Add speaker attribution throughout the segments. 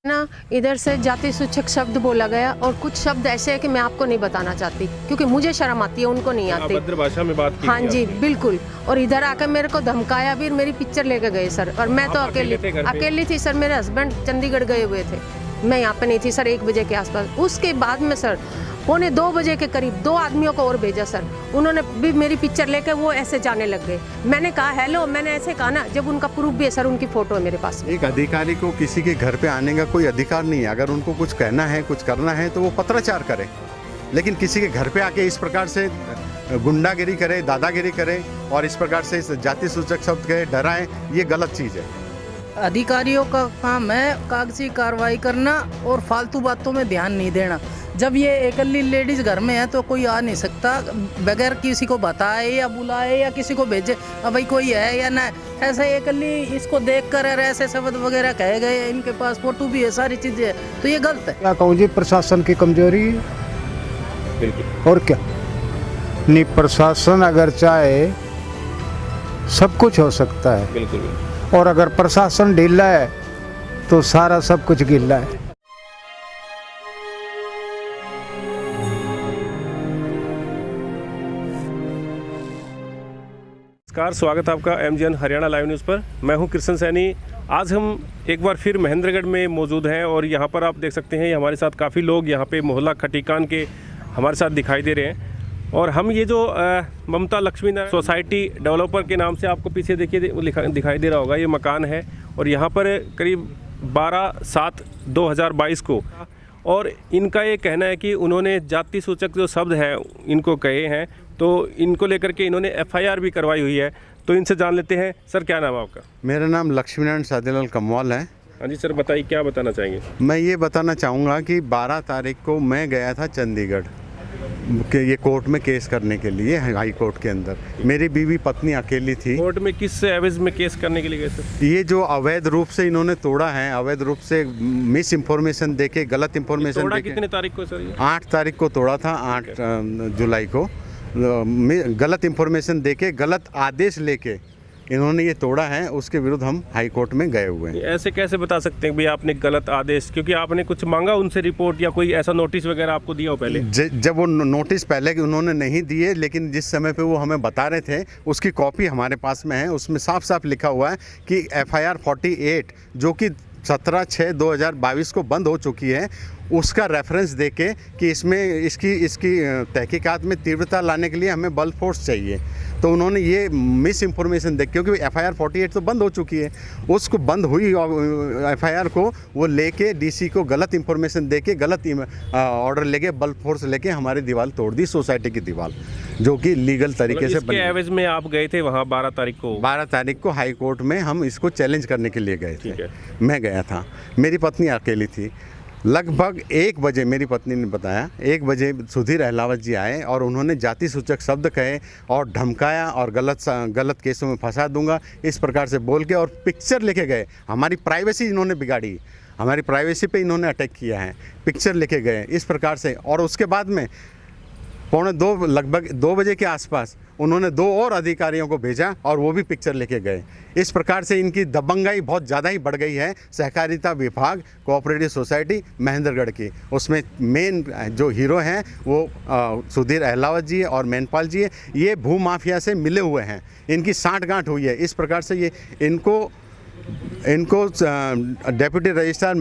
Speaker 1: ना इधर से जाति सूचक शब्द बोला गया और कुछ शब्द ऐसे हैं कि मैं आपको नहीं बताना चाहती क्योंकि मुझे शर्म आती है, उनको नहीं आती।
Speaker 2: अभद्र भाषा में बात की।
Speaker 1: हाँ जी बिल्कुल। और इधर आकर मेरे को धमकाया भी, मेरी पिक्चर लेके गए सर। और मैं तो अकेली थी सर। मेरे हस्बैंड चंडीगढ़ गए हुए थे, मैं यहाँ पे नहीं थी सर। 1 बजे के आसपास। उसके बाद में सर 1:45 बजे के करीब 2 आदमियों को और भेजा सर। उन्होंने भी मेरी पिक्चर लेके वो ऐसे जाने लग गए। मैंने कहा हेलो, मैंने ऐसे कहा ना, जब उनका प्रूफ भी है सर, उनकी फोटो है मेरे पास।
Speaker 3: एक अधिकारी को किसी के घर पे आने का कोई अधिकार नहीं है। अगर उनको कुछ कहना है, कुछ करना है तो वो पत्राचार करे, लेकिन किसी के घर पे आके इस प्रकार से गुंडागिरी करे, दादागिरी करे और इस प्रकार से जाति सूचक शब्द कहे, डराए, ये गलत चीज़ है।
Speaker 4: अधिकारियों का काम है कागजी कार्रवाई करना और फालतू बातों में ध्यान नहीं देना। जब ये अकेली लेडीज घर में है तो कोई आ नहीं सकता बगैर किसी को बताए या बुलाए या किसी को भेजे भाई कोई है या ना। ऐसे अकेली इसको देख कर ऐसे शब्द वगैरह कहे गए, इनके पास फोटो भी है, सारी चीजें है, तो ये गलत है।
Speaker 5: क्या कहूँ जी, प्रशासन की कमजोरी है।
Speaker 2: बिल्कुल।
Speaker 5: और क्या नहीं, प्रशासन अगर चाहे सब कुछ हो सकता है।
Speaker 2: बिल्कुल।
Speaker 5: और अगर प्रशासन ढीला है तो सारा सब कुछ गिल्ला है।
Speaker 2: नमस्कार, स्वागत है आपका MGN हरियाणा लाइव न्यूज़ पर। मैं हूं कृष्ण सैनी। आज हम एक बार फिर महेंद्रगढ़ में मौजूद हैं और यहां पर आप देख सकते हैं हमारे साथ काफ़ी लोग यहां पे मोहल्ला खटीकान के हमारे साथ दिखाई दे रहे हैं। और हम ये जो ममता लक्ष्मी नारायण सोसाइटी डेवलपर के नाम से आपको पीछे देखिए दिखाई दे रहा होगा, ये मकान है और यहाँ पर करीब 12/7/2022 को, और इनका ये कहना है कि उन्होंने जाति सूचक जो शब्द हैं इनको कहे हैं, तो इनको लेकर के इन्होंने FIR भी करवाई हुई है। तो इनसे जान लेते हैं। सर, क्या नाम है आपका?
Speaker 3: मेरा नाम लक्ष्मीनारायण सादीलाल कमवाल है।
Speaker 2: हाँ जी सर, बताइए क्या बताना चाहेंगे?
Speaker 3: मैं ये बताना चाहूँगा कि 12 तारीख को मैं गया था चंडीगढ़ के ये कोर्ट में केस करने के लिए, हाई कोर्ट के अंदर। मेरी बीवी पत्नी अकेली थी।
Speaker 2: कोर्ट में किस एवज में केस करने के लिए गए सर?
Speaker 3: ये जो अवैध रूप से इन्होंने तोड़ा है, अवैध रूप से मिस इन्फॉर्मेशन देके, गलत इन्फॉर्मेशन
Speaker 2: तोड़ा
Speaker 3: देके।
Speaker 2: कितने तारीख को सर ये?
Speaker 3: 8 तारीख को तोड़ा था, 8 जुलाई को। गलत इन्फॉर्मेशन देके, गलत आदेश लेके इन्होंने ये तोड़ा है। उसके विरुद्ध हम हाई कोर्ट में गए हुए हैं।
Speaker 2: ऐसे कैसे बता सकते हैं भाई आपने गलत आदेश, क्योंकि आपने कुछ मांगा उनसे रिपोर्ट या कोई ऐसा नोटिस वगैरह आपको दिया हो पहले?
Speaker 3: जब वो नोटिस पहले उन्होंने नहीं दिए, लेकिन जिस समय पे वो हमें बता रहे थे उसकी कॉपी हमारे पास में है। उसमें साफ साफ लिखा हुआ है कि FIR 48 जो कि 17/6/2022 को बंद हो चुकी है, उसका रेफरेंस देके कि इसमें इसकी तहकीकात में तीव्रता लाने के लिए हमें बल फोर्स चाहिए। तो उन्होंने ये मिस इन्फॉर्मेशन देख, क्योंकि FIR 48 तो बंद हो चुकी है, उसको बंद हुई FIR को वो लेके DC को गलत इन्फॉर्मेशन देके, गलत ऑर्डर लेके, बल फोर्स लेके हमारी दीवार तोड़ दी, सोसाइटी की दीवार, जो कि लीगल तरीके से बनी।
Speaker 2: एवज में आप गए थे वहाँ 12 तारीख को?
Speaker 3: 12 तारीख को हाई कोर्ट में हम इसको चैलेंज करने के लिए गए थे। मैं गया था, मेरी पत्नी अकेली थी। लगभग 1 बजे मेरी पत्नी ने बताया, 1 बजे सुधीर अहलावत जी आए और उन्होंने जाति सूचक शब्द कहे और धमकाया और गलत केसों में फंसा दूंगा, इस प्रकार से बोल के, और पिक्चर लेके गए। हमारी प्राइवेसी इन्होंने बिगाड़ी, हमारी प्राइवेसी पे इन्होंने अटैक किया है, पिक्चर लेके गए इस प्रकार से। और उसके बाद में 1:45 लगभग 2 बजे के आसपास उन्होंने 2 और अधिकारियों को भेजा और वो भी पिक्चर लेके गए। इस प्रकार से इनकी दबंगाई बहुत ज़्यादा ही बढ़ गई है। सहकारिता विभाग कोऑपरेटिव सोसाइटी महेंद्रगढ़ की, उसमें मेन जो हीरो हैं वो सुधीर अहलावत जी और मैनपाल जी है। ये भू माफिया से मिले हुए हैं, इनकी साठगांठ हुई है। इस प्रकार से ये इनको डेप्यूटी रजिस्ट्रार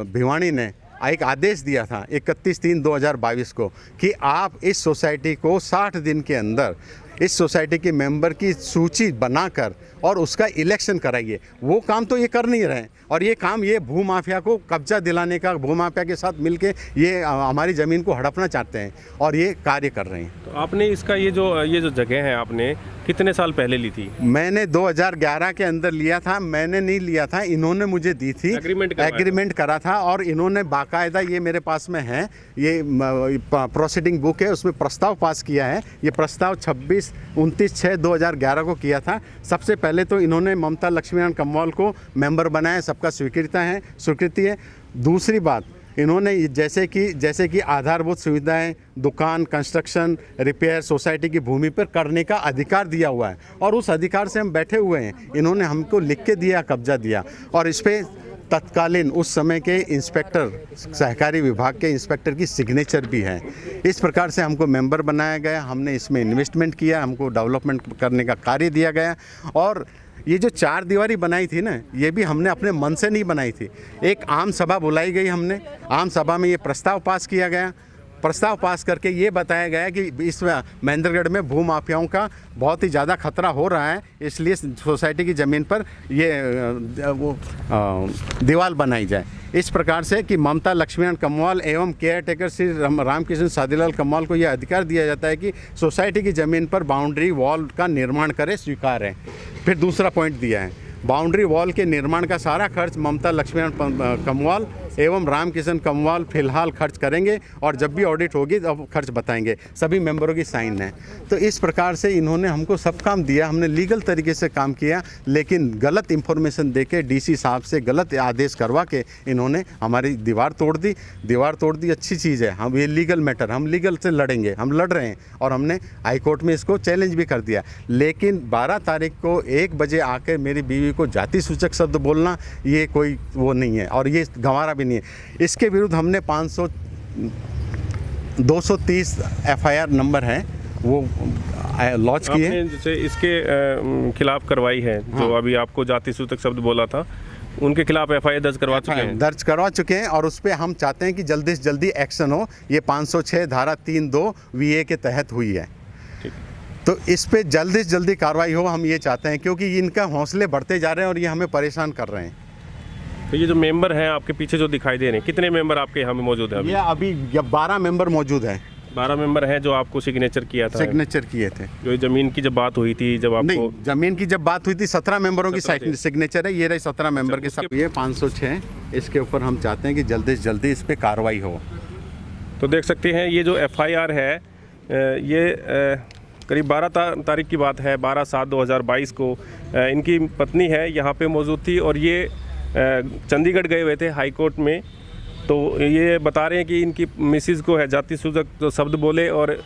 Speaker 3: भिवानी ने एक आदेश दिया था 31/3/2022 को कि आप इस सोसाइटी को 60 दिन के अंदर इस सोसाइटी के मेंबर की सूची बनाकर और उसका इलेक्शन कराइए। वो काम तो ये कर नहीं रहे, और ये काम ये भू माफिया को कब्जा दिलाने का, भू माफिया के साथ मिलके ये हमारी ज़मीन को हड़पना चाहते हैं और ये कार्य कर रहे हैं।
Speaker 2: तो आपने इसका ये जो जगह है आपने कितने साल पहले ली थी?
Speaker 3: मैंने 2011 के अंदर लिया था। मैंने नहीं लिया था, इन्होंने मुझे दी थी, एग्रीमेंट करा था। और इन्होंने बाकायदा, ये मेरे पास में है, ये प्रोसीडिंग बुक है, उसमें प्रस्ताव पास किया है। ये प्रस्ताव 29/6/2011 को किया था। सबसे पहले तो इन्होंने ममता लक्ष्मीनारायण कमवाल को मेंबर बनाया, सबका स्वीकृति है। दूसरी बात, इन्होंने जैसे कि आधारभूत सुविधाएं, दुकान, कंस्ट्रक्शन, रिपेयर सोसाइटी की भूमि पर करने का अधिकार दिया हुआ है और उस अधिकार से हम बैठे हुए हैं। इन्होंने हमको लिख के दिया, कब्जा दिया और इस पर तत्कालीन उस समय के इंस्पेक्टर, सहकारी विभाग के इंस्पेक्टर की सिग्नेचर भी है। इस प्रकार से हमको मेंबर बनाया गया, हमने इसमें इन्वेस्टमेंट किया, हमको डेवलपमेंट करने का कार्य दिया गया। और ये जो 4 दीवारी बनाई थी ना, ये भी हमने अपने मन से नहीं बनाई थी। एक आम सभा बुलाई गई, हमने आम सभा में ये प्रस्ताव पास किया गया। प्रस्ताव पास करके ये बताया गया कि इस महेंद्रगढ़ में भू माफियाओं का बहुत ही ज़्यादा खतरा हो रहा है, इसलिए सोसाइटी की ज़मीन पर ये दीवार बनाई जाए। इस प्रकार से कि ममता लक्ष्मीनारायण कमवाल एवं केयर टेकर श्री रामकिशन सादीलाल कमवाल को यह अधिकार दिया जाता है कि सोसाइटी की ज़मीन पर बाउंड्री वॉल का निर्माण करे, स्वीकार है। फिर दूसरा पॉइंट दिया है, बाउंड्री वॉल के निर्माण का सारा खर्च ममता लक्ष्मीनारायण कमवाल एवं रामकिशन कमवाल फिलहाल खर्च करेंगे और जब भी ऑडिट होगी तब खर्च बताएंगे। सभी मेंबरों की साइन है। तो इस प्रकार से इन्होंने हमको सब काम दिया, हमने लीगल तरीके से काम किया, लेकिन गलत इंफॉर्मेशन देके डीसी साहब से गलत आदेश करवा के इन्होंने हमारी दीवार तोड़ दी। दीवार तोड़ दी अच्छी चीज़ है, हम ये लीगल मैटर, हम लीगल से लड़ेंगे, हम लड़ रहे हैं और हमने हाई कोर्ट में इसको चैलेंज भी कर दिया। लेकिन 12 तारीख को 1 बजे आके मेरी बीवी को जाति सूचक शब्द बोलना ये कोई वो नहीं है और ये गंवारा भी नहीं है। इसके विरुद्ध हमने 230 FIR नंबर है वो लॉन्च किए हैं।
Speaker 2: जैसे इसके खिलाफ कार्रवाई है, जो अभी आपको जाति सूचक शब्द बोला था उनके खिलाफ FIR दर्ज करवा चुके हैं और उस पर हम चाहते हैं कि जल्दी से जल्दी एक्शन हो। ये 506 धारा 3(2) VA के तहत हुई है, तो इस पे जल्दी से जल्दी कार्रवाई हो, हम ये चाहते हैं, क्योंकि इनका हौसले बढ़ते जा रहे हैं और ये हमें परेशान कर रहे हैं। तो ये जो मेंबर हैं आपके पीछे जो दिखाई दे रहे हैं, कितने मेंबर आपके यहाँ में मौजूद हैं?
Speaker 3: ये अभी 12 मेंबर मौजूद हैं।
Speaker 2: 12 मेंबर हैं जो आपको सिग्नेचर किया था,
Speaker 3: सिग्नेचर किए थे।
Speaker 2: जो ज़मीन की जब बात हुई थी, जब आपको
Speaker 3: नहीं, ज़मीन की जब बात हुई थी 17 मेंबरों की सिग्नेचर है, ये रही 17 मेंबर के सब। ये 506 इसके ऊपर हम चाहते हैं कि जल्दी से जल्दी इस पर कार्रवाई हो।
Speaker 2: तो देख सकते हैं ये जो FIR है ये करीब 12 तारीख की बात है, 12/7/2022 को इनकी पत्नी है यहाँ पे मौजूद थी और ये चंडीगढ़ गए हुए थे हाई कोर्ट में। तो ये बता रहे हैं कि इनकी मिसिज़ को है जाति सूचक जो शब्द बोले और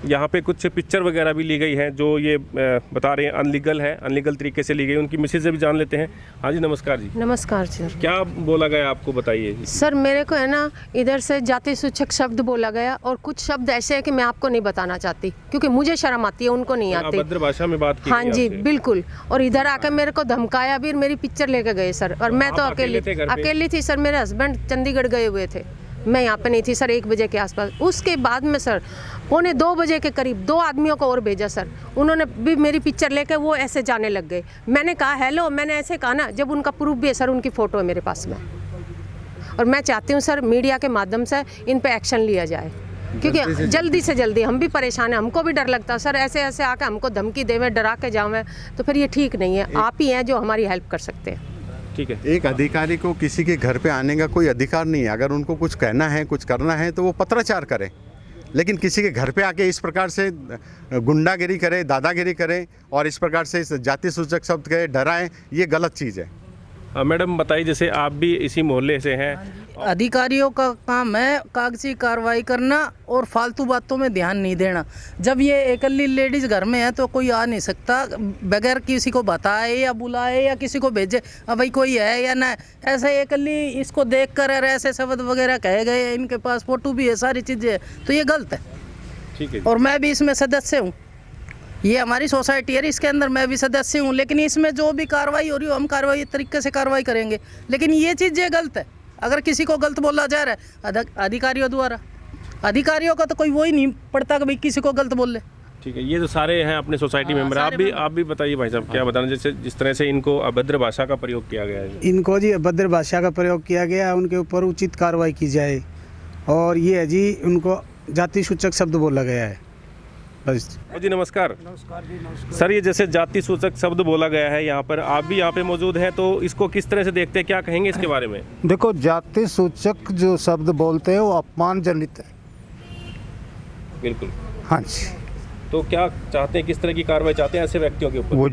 Speaker 2: यहाँ पे कुछ पिक्चर वगैरह भी ली गई हैं जो ये बता रहे हैं अनलीगल है, अनलीगल तरीके से ली गई। उनकी मिसेज से भी जान लेते हैं। हाँ जी, नमस्कार जी।
Speaker 1: नमस्कार सर।
Speaker 2: क्या बोला गया आपको, बताइए।
Speaker 1: सर मेरे को है ना इधर से जाति सूचक शब्द बोला गया और कुछ शब्द ऐसे है कि मैं आपको नहीं बताना चाहती क्योंकि मुझे शर्म आती है, उनको नहीं आती।
Speaker 2: अभद्र भाषा में बात की।
Speaker 1: हाँ जी बिल्कुल। और इधर आकर मेरे को धमकाया भी, मेरी पिक्चर लेके गए सर। और मैं तो अकेली थी सर, मेरे हस्बैंड चंडीगढ़ गए हुए थे, मैं यहाँ पे नहीं थी सर 1 बजे के आसपास। उसके बाद में सर 1:45 बजे के करीब 2 आदमियों को और भेजा सर, उन्होंने भी मेरी पिक्चर लेके वो ऐसे जाने लग गए। मैंने कहा हेलो, मैंने ऐसे कहा ना, जब उनका प्रूफ भी है सर, उनकी फ़ोटो है मेरे पास में। और मैं चाहती हूँ सर मीडिया के माध्यम से इन पे एक्शन लिया जाए क्योंकि जल्दी से जल्दी हम भी परेशान हैं, हमको भी डर लगता है सर। ऐसे ऐसे आके हमको धमकी देवे, डरा के जावे तो फिर ये ठीक नहीं है। आप ही हैं जो हमारी हेल्प कर सकते हैं।
Speaker 2: ठीक है।
Speaker 3: एक अधिकारी को किसी के घर पे आने का कोई अधिकार नहीं है। अगर उनको कुछ कहना है, कुछ करना है तो वो पत्राचार करें, लेकिन किसी के घर पे आके इस प्रकार से गुंडागिरी करे, दादागिरी करे और इस प्रकार से जाति सूचक शब्द कहे, डराएं, ये गलत चीज़ है।
Speaker 2: मैडम बताइए, जैसे आप भी इसी मोहल्ले से हैं।
Speaker 4: अधिकारियों का काम है कागजी कार्रवाई करना और फालतू बातों में ध्यान नहीं देना। जब ये अकेली लेडीज़ घर में है तो कोई आ नहीं सकता बगैर किसी को बताए या बुलाए या किसी को भेजे, अब भाई कोई है या ना। ऐसे अकेली इसको देख कर ऐसे शब्द वगैरह कहे गए, इनके पास फोटो भी है, सारी चीज़ें, तो ये गलत है।
Speaker 2: ठीक है।
Speaker 4: और मैं भी इसमें सदस्य हूँ, ये हमारी सोसाइटी है, इसके अंदर मैं भी सदस्य हूँ। लेकिन इसमें जो भी कार्रवाई हो रही हो, हम कार्रवाई तरीके से कार्रवाई करेंगे। लेकिन ये चीज़ ये गलत है, अगर किसी को गलत बोला जा रहा है अधिकारियों द्वारा, अधिकारियों का तो कोई वो ही नहीं पड़ता कि भाई किसी को गलत बोल ले।
Speaker 2: ठीक है। ये जो सारे हैं अपने सोसाइटी मेंबर, आप भी बताइए भाई साहब, क्या बताना, जैसे जिस तरह से इनको अभद्र भाषा का प्रयोग किया गया है।
Speaker 5: इनको जी अभद्र भाषा का प्रयोग किया गया है, उनके ऊपर उचित कार्रवाई की जाए। और ये है जी उनको जाति सूचक शब्द बोला गया है बस।
Speaker 2: जी नमस्कार। नमस्कार जी। नमस्कार सर, ये जैसे जाति सूचक शब्द बोला गया है यहाँ पर, आप भी यहाँ पे मौजूद हैं, तो इसको किस तरह से देखते हैं, क्या कहेंगे इसके बारे में?
Speaker 5: देखो, जाति सूचक जो शब्द बोलते हैं वो अपमानजनित है।
Speaker 2: बिल्कुल।
Speaker 5: हाँ जी।
Speaker 2: तो क्या चाहते हैं, किस तरह की कार्रवाई चाहते हैं ऐसे व्यक्तियों के ऊपर?
Speaker 5: वो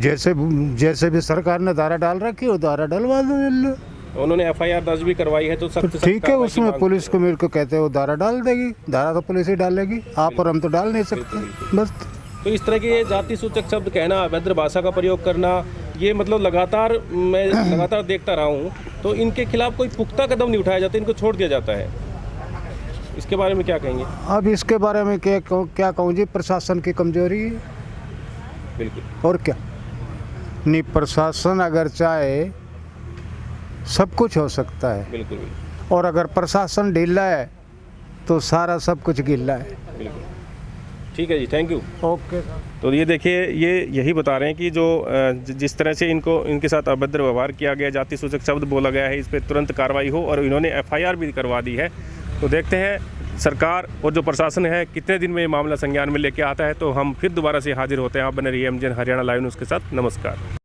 Speaker 5: जैसे भी सरकार ने धारा डाल रखी है वो धारा डलवा दो।
Speaker 2: उन्होंने FIR दर्ज भी करवाई है, तो सख्त
Speaker 5: ठीक है, उसमें पुलिस को मेरे को कहते हैं वो धारा डाल देगी। धारा तो पुलिस ही डालेगी, आप और हम तो डाल नहीं सकते बस।
Speaker 2: तो इस तरह के जाति सूचक शब्द कहना, अभद्र भाषा का प्रयोग करना, ये मतलब लगातार मैं लगातार देखता रहा हूँ, तो इनके खिलाफ कोई पुख्ता कदम नहीं उठाया जाता, इनको छोड़ दिया जाता है। इसके बारे में क्या कहेंगे?
Speaker 5: अब इसके बारे में क्या कहूँ जी, प्रशासन की कमजोरी है।
Speaker 2: बिल्कुल।
Speaker 5: और क्या नहीं, प्रशासन अगर चाहे सब कुछ हो सकता है।
Speaker 2: बिल्कुल बिल्कुल।
Speaker 5: और अगर प्रशासन ढीला है तो सारा सब कुछ गिल्ला है।
Speaker 2: बिल्कुल ठीक है जी, थैंक यू।
Speaker 5: ओके।
Speaker 2: तो ये देखिए, ये यही बता रहे हैं कि जो जिस तरह से इनके साथ अभद्र व्यवहार किया गया, जाति सूचक शब्द बोला गया है, इस पर तुरंत कार्रवाई हो, और इन्होंने FIR भी करवा दी है। तो देखते हैं सरकार और जो प्रशासन है कितने दिन में ये मामला संज्ञान में लेके आता है। तो हम फिर दोबारा से हाजिर होते हैं। आप बने रहिए MGN हरियाणा लाइव न्यूज़ के साथ। नमस्कार।